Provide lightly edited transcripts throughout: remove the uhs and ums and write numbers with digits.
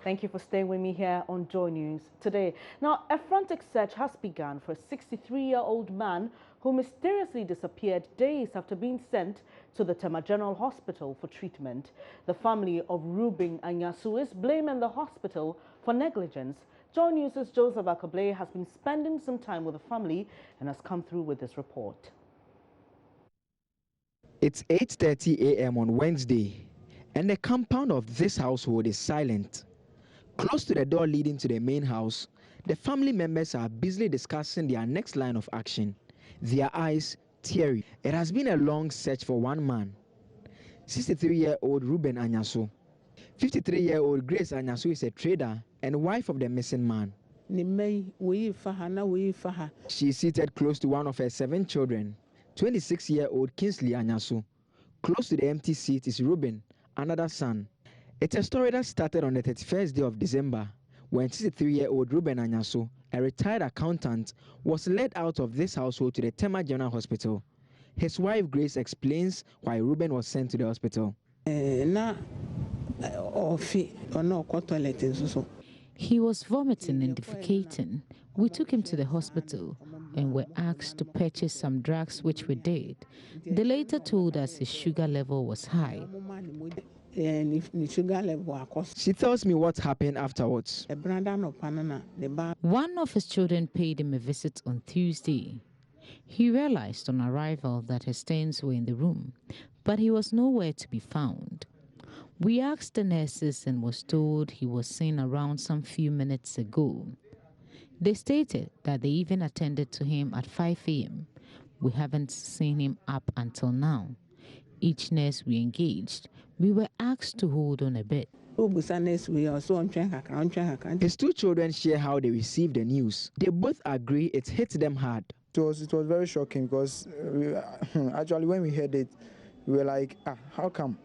Thank you for staying with me here on Joy News today. Now, a frantic search has begun for a 63-year-old man who mysteriously disappeared days after being sent to the Tema General Hospital for treatment. The family of Ruben Anyasu is blaming the hospital for negligence. Joy News' Joseph Akable has been spending some time with the family and has come through with this report. It's 8:30 a.m. on Wednesday, and the compound of this household is silent. Close to the door leading to the main house, the family members are busily discussing their next line of action, their eyes teary. It has been a long search for one man, 63-year-old Ruben Anyasu. 53-year-old Grace Anyasu is a trader and wife of the missing man. She is seated close to one of her 7 children, 26-year-old Kingsley Anyasu. Close to the empty seat is Ruben, another son. It's a story that started on the 31st day of December when 63-year-old Ruben Anyasu, a retired accountant, was led out of this household to the Tema General Hospital. His wife Grace explains why Ruben was sent to the hospital. He was vomiting and defecating. We took him to the hospital and were asked to purchase some drugs, which we did. They later told us his sugar level was high. She tells me what happened afterwards. One of his children paid him a visit on Tuesday. He realized on arrival that his stains were in the room, but he was nowhere to be found. We asked the nurses and was told he was seen around some few minutes ago. They stated that they even attended to him at 5 a.m. We haven't seen him up until now. Each nurse we engaged, we were asked to hold on a bit. His 2 children share how they received the news. They both agree it hit them hard. It was very shocking because actually when we heard it, we were like, how come?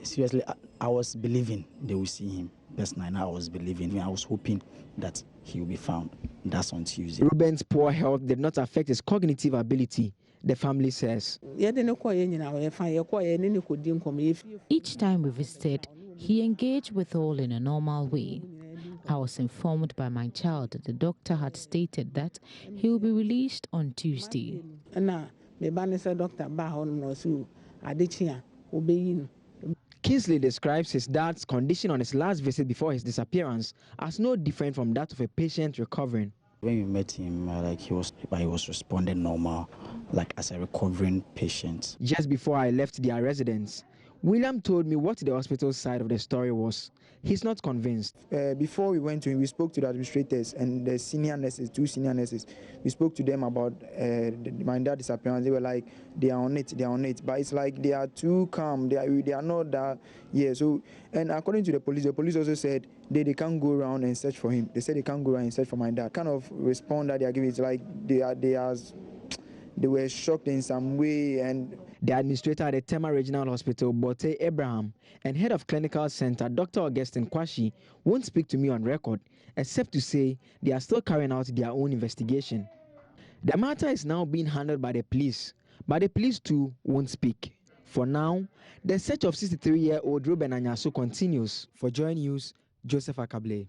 Seriously, I was believing they will see him. That's night. I was believing. I was hoping that he will be found. That's on Tuesday. Ruben's poor health did not affect his cognitive ability, the family says. Each time we visited, he engaged with all in a normal way. I was informed by my child that the doctor had stated that he will be released on Tuesday. Kingsley describes his dad's condition on his last visit before his disappearance as no different from that of a patient recovering. When we met him, he was responding normal, like as a recovering patient. Just before I left their residence, William told me what the hospital side of the story was. He's not convinced. Before we went to him, we spoke to the administrators and the senior nurses, 2 senior nurses. We spoke to them about my dad's disappearance. They were like, they are on it. But it's like they are too calm. They are not that. Yeah. So, and according to the police also said they can't go around and search for him. They said they can't go around and search for my dad. Kind of response that they are giving is like they were shocked in some way. And the administrator at the Tema Regional Hospital, Bote Abraham, and head of clinical center, Dr. Augustine Kwashi, won't speak to me on record, except to say they are still carrying out their own investigation. The matter is now being handled by the police, but the police too won't speak. For now, the search of 63-year-old Ruben Anyasu continues. For Joy News, Joseph Akable.